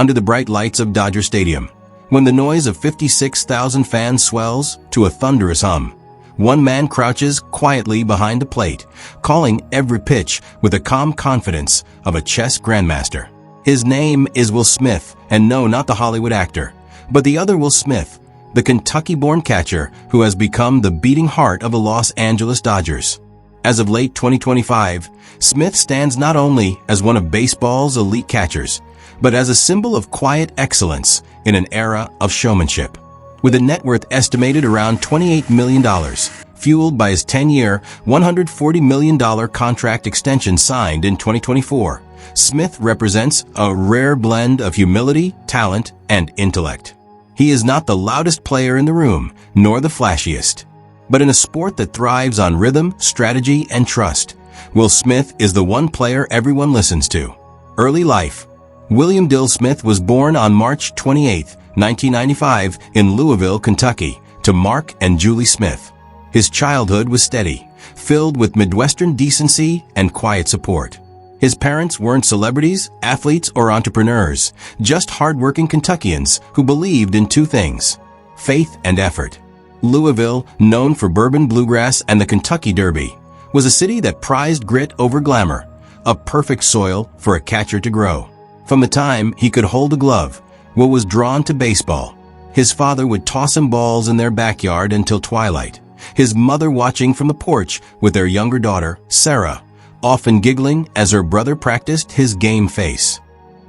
under the bright lights of Dodger Stadium. When the noise of 56,000 fans swells to a thunderous hum, one man crouches quietly behind the plate, calling every pitch with the calm confidence of a chess grandmaster. His name is Will Smith, and no, not the Hollywood actor, but the other Will Smith, the Kentucky-born catcher who has become the beating heart of the Los Angeles Dodgers. As of late 2025, Smith stands not only as one of baseball's elite catchers, but as a symbol of quiet excellence in an era of showmanship. With a net worth estimated around $28 million, fueled by his 10-year, $140 million contract extension signed in 2024, Smith represents a rare blend of humility, talent, and intellect. He is not the loudest player in the room, nor the flashiest. But in a sport that thrives on rhythm, strategy, and trust, Will Smith is the one player everyone listens to. Early life. William Dill Smith was born on March 28, 1995, in Louisville, Kentucky, to Mark and Julie Smith. His childhood was steady, filled with Midwestern decency and quiet support. His parents weren't celebrities, athletes, or entrepreneurs, just hardworking Kentuckians who believed in two things: faith and effort. Louisville, known for bourbon bluegrass and the Kentucky Derby, was a city that prized grit over glamour, a perfect soil for a catcher to grow. From the time he could hold a glove, Will was drawn to baseball. His father would toss him balls in their backyard until twilight, his mother watching from the porch with their younger daughter, Sarah, often giggling as her brother practiced his game face.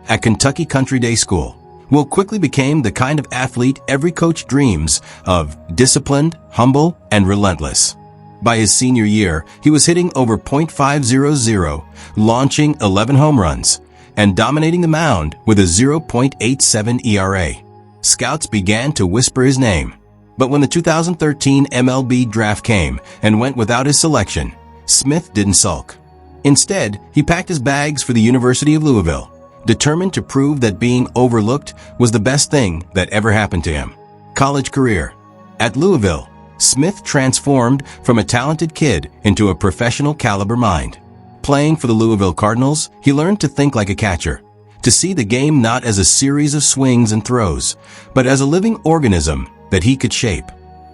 At Kentucky Country Day School, Will quickly became the kind of athlete every coach dreams of: disciplined, humble, and relentless. By his senior year, he was hitting over .500, launching 11 home runs, and dominating the mound with a 0.87 ERA. Scouts began to whisper his name. But when the 2013 MLB draft came and went without his selection, Smith didn't sulk. Instead, he packed his bags for the University of Louisville, determined to prove that being overlooked was the best thing that ever happened to him. College career. At Louisville, Smith transformed from a talented kid into a professional caliber mind. Playing for the Louisville Cardinals, he learned to think like a catcher, to see the game not as a series of swings and throws, but as a living organism that he could shape.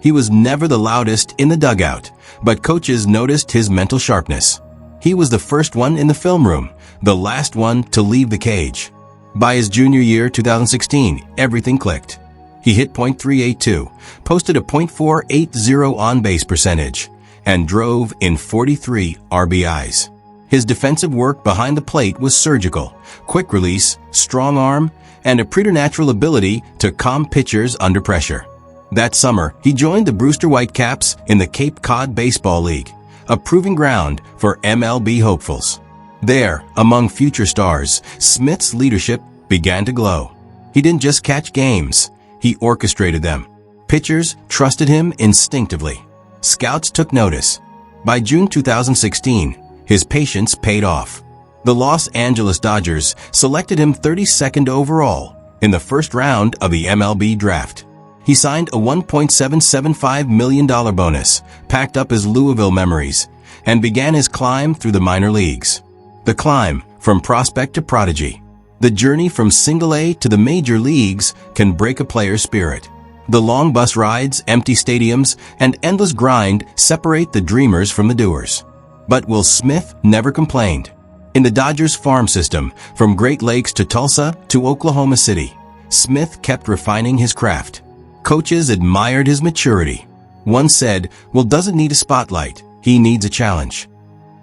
He was never the loudest in the dugout, but coaches noticed his mental sharpness. He was the first one in the film room, the last one to leave the cage. By his junior year, 2016, everything clicked. He hit .382, posted a .480 on-base percentage, and drove in 43 RBIs. His defensive work behind the plate was surgical: quick release, strong arm, and a preternatural ability to calm pitchers under pressure. That summer, he joined the Brewster Whitecaps in the Cape Cod Baseball League, a proving ground for MLB hopefuls. There, among future stars, Smith's leadership began to glow. He didn't just catch games, he orchestrated them. Pitchers trusted him instinctively. Scouts took notice. By June 2016, his patience paid off. The Los Angeles Dodgers selected him 32nd overall in the first round of the MLB draft. He signed a $1.775 million bonus, packed up his Louisville memories, and began his climb through the minor leagues. The climb from prospect to prodigy. The journey from single A to the major leagues can break a player's spirit. The long bus rides, empty stadiums, and endless grind separate the dreamers from the doers. But Will Smith never complained. In the Dodgers farm system, from Great Lakes to Tulsa to Oklahoma City, Smith kept refining his craft. Coaches admired his maturity. One said, "Will doesn't need a spotlight, he needs a challenge."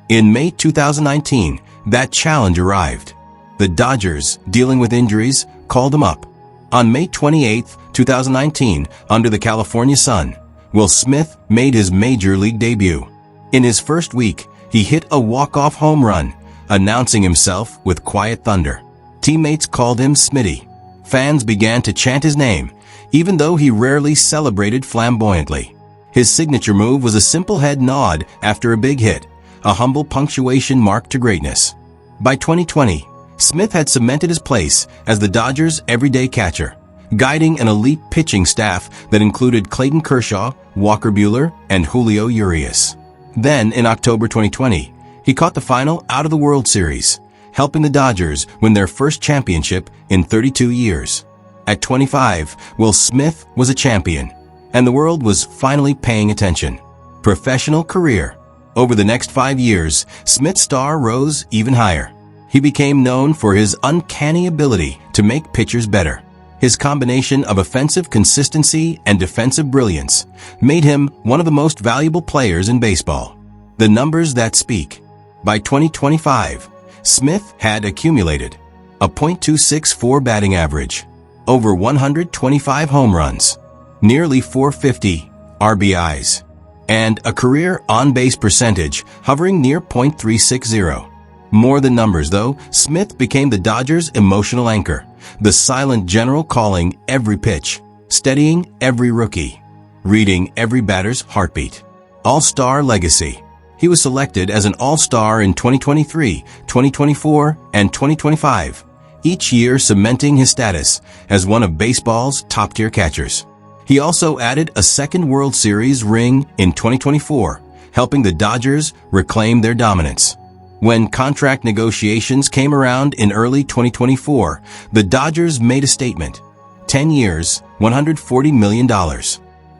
In May 2019, that challenge arrived. The Dodgers, dealing with injuries, called him up. On May 28, 2019, under the California sun, Will Smith made his major league debut. In his first week, he hit a walk-off home run, announcing himself with quiet thunder. Teammates called him Smitty. Fans began to chant his name, even though he rarely celebrated flamboyantly. His signature move was a simple head nod after a big hit, a humble punctuation mark to greatness. By 2020, Smith had cemented his place as the Dodgers' everyday catcher, guiding an elite pitching staff that included Clayton Kershaw, Walker Buehler, and Julio Urias. Then, in October 2020, he caught the final out of the World Series, helping the Dodgers win their first championship in 32 years. At 25, Will Smith was a champion, and the world was finally paying attention. Professional career. Over the next 5 years, Smith's star rose even higher. He became known for his uncanny ability to make pitchers better. His combination of offensive consistency and defensive brilliance made him one of the most valuable players in baseball. The numbers that speak. By 2025, Smith had accumulated a .264 batting average, over 125 home runs, nearly 450 RBIs, and a career on-base percentage hovering near .360. More than numbers, though, Smith became the Dodgers' emotional anchor, the silent general calling every pitch, steadying every rookie, reading every batter's heartbeat. All-Star legacy. He was selected as an All-Star in 2023, 2024, and 2025, each year cementing his status as one of baseball's top-tier catchers. He also added a second World Series ring in 2024, helping the Dodgers reclaim their dominance. When contract negotiations came around in early 2024, the Dodgers made a statement. 10 years, $140 million.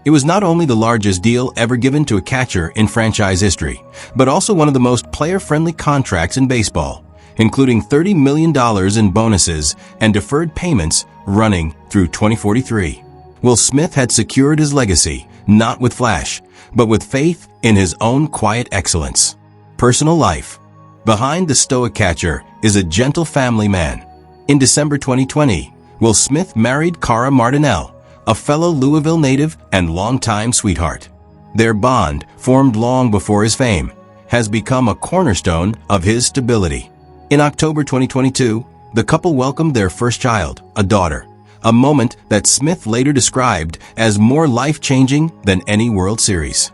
It was not only the largest deal ever given to a catcher in franchise history, but also one of the most player-friendly contracts in baseball, including $30 million in bonuses and deferred payments running through 2043. Will Smith had secured his legacy, not with flash, but with faith in his own quiet excellence. Personal life. Behind the stoic catcher is a gentle family man. In December 2020, Will Smith married Cara Martinell, a fellow Louisville native and longtime sweetheart. Their bond, formed long before his fame, has become a cornerstone of his stability. In October 2022, the couple welcomed their first child, a daughter, a moment that Smith later described as more life-changing than any World Series.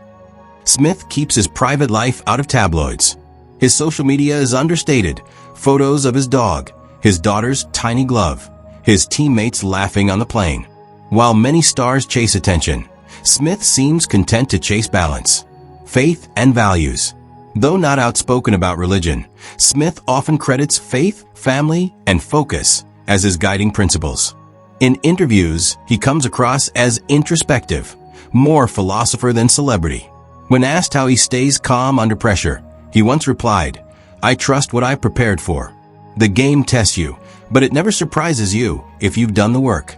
Smith keeps his private life out of tabloids. His social media is understated. Photos of his dog, his daughter's tiny glove, his teammates laughing on the plane. While many stars chase attention, Smith seems content to chase balance, faith, and values. Though not outspoken about religion, Smith often credits faith, family, and focus as his guiding principles. In interviews, he comes across as introspective, more philosopher than celebrity. When asked how he stays calm under pressure, he once replied, "I trust what I've prepared for. The game tests you, but it never surprises you if you've done the work."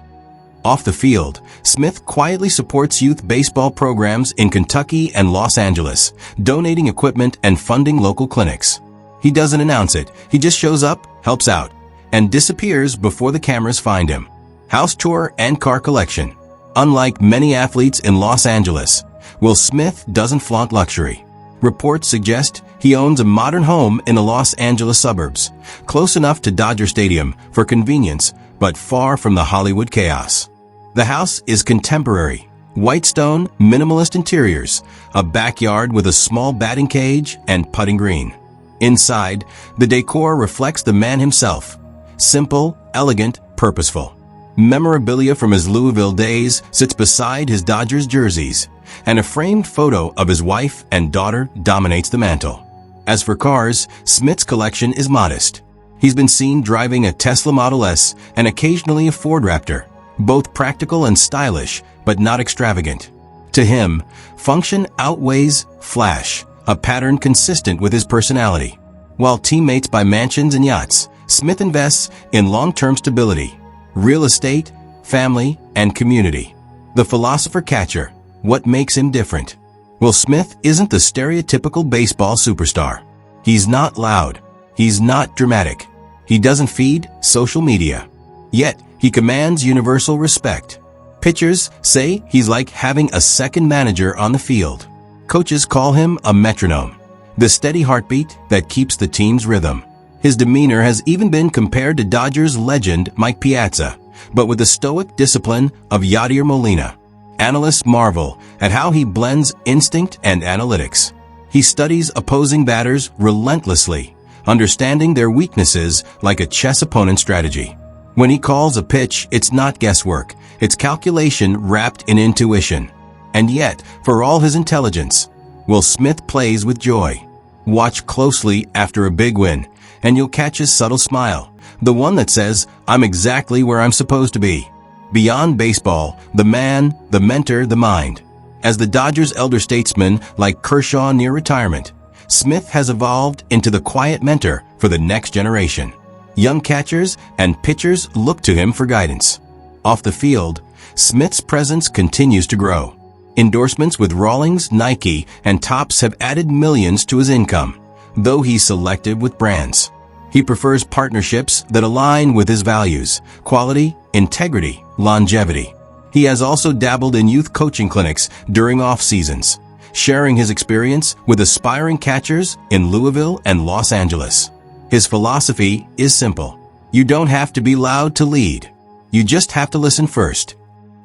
Off the field, Smith quietly supports youth baseball programs in Kentucky and Los Angeles, donating equipment and funding local clinics. He doesn't announce it, he just shows up, helps out, and disappears before the cameras find him. House tour and car collection. Unlike many athletes in Los Angeles, Will Smith doesn't flaunt luxury. Reports suggest he owns a modern home in the Los Angeles suburbs, close enough to Dodger Stadium for convenience, but far from the Hollywood chaos. The house is contemporary, white stone, minimalist interiors, a backyard with a small batting cage and putting green. Inside, the decor reflects the man himself. Simple, elegant, purposeful. Memorabilia from his Louisville days sits beside his Dodgers jerseys, and a framed photo of his wife and daughter dominates the mantel. As for cars, Smith's collection is modest. He's been seen driving a Tesla Model S and occasionally a Ford Raptor, both practical and stylish, but not extravagant. To him, function outweighs flash, a pattern consistent with his personality. While teammates buy mansions and yachts, Smith invests in long-term stability, real estate, family, and community. The philosopher catcher. What makes him different? Will Smith isn't the stereotypical baseball superstar. He's not loud. He's not dramatic. He doesn't feed social media. Yet, he commands universal respect. Pitchers say he's like having a second manager on the field. Coaches call him a metronome, the steady heartbeat that keeps the team's rhythm. His demeanor has even been compared to Dodgers legend Mike Piazza, but with the stoic discipline of Yadier Molina. Analysts marvel at how he blends instinct and analytics. He studies opposing batters relentlessly, understanding their weaknesses like a chess opponent's strategy. When he calls a pitch, it's not guesswork, it's calculation wrapped in intuition. And yet, for all his intelligence, Will Smith plays with joy. Watch closely after a big win, and you'll catch his subtle smile, the one that says, "I'm exactly where I'm supposed to be." Beyond baseball, the man, the mentor, the mind. As the Dodgers' elder statesman like Kershaw near retirement, Smith has evolved into the quiet mentor for the next generation. Young catchers and pitchers look to him for guidance. Off the field, Smith's presence continues to grow. Endorsements with Rawlings, Nike, and Topps have added millions to his income, though he's selective with brands. He prefers partnerships that align with his values: quality, integrity, longevity. He has also dabbled in youth coaching clinics during off-seasons, sharing his experience with aspiring catchers in Louisville and Los Angeles. His philosophy is simple. You don't have to be loud to lead. You just have to listen first.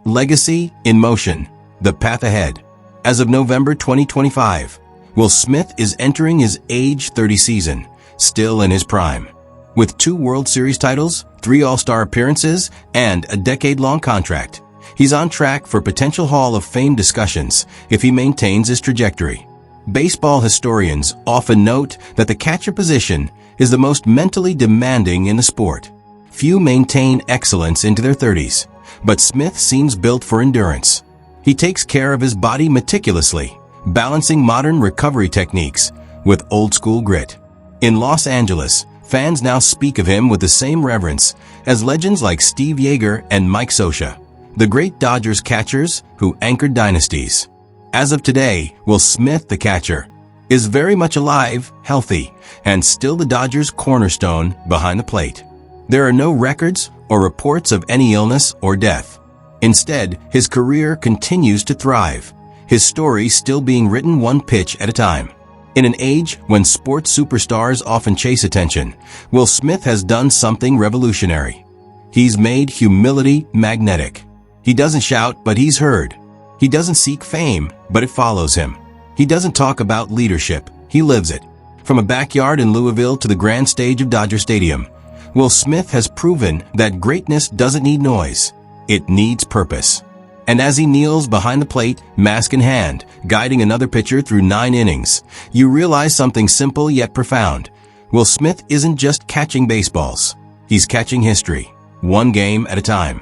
Legacy in motion. The path ahead. As of November 2025, Will Smith is entering his age 30 season, still in his prime. With 2 World Series titles, 3 All-Star appearances, and a decade-long contract, he's on track for potential Hall of Fame discussions if he maintains his trajectory. Baseball historians often note that the catcher position is the most mentally demanding in the sport. Few maintain excellence into their 30s, but Smith seems built for endurance. He takes care of his body meticulously, balancing modern recovery techniques with old-school grit. In Los Angeles, fans now speak of him with the same reverence as legends like Steve Yeager and Mike Scioscia, the great Dodgers catchers who anchored dynasties. As of today, Will Smith, the catcher, is very much alive, healthy, and still the Dodgers' cornerstone behind the plate. There are no records or reports of any illness or death. Instead, his career continues to thrive, his story still being written one pitch at a time. In an age when sports superstars often chase attention, Will Smith has done something revolutionary. He's made humility magnetic. He doesn't shout, but he's heard. He doesn't seek fame, but it follows him. He doesn't talk about leadership, he lives it. From a backyard in Louisville to the grand stage of Dodger Stadium, Will Smith has proven that greatness doesn't need noise, it needs purpose. And as he kneels behind the plate, mask in hand, guiding another pitcher through 9 innings, you realize something simple yet profound. Will Smith isn't just catching baseballs, he's catching history, one game at a time.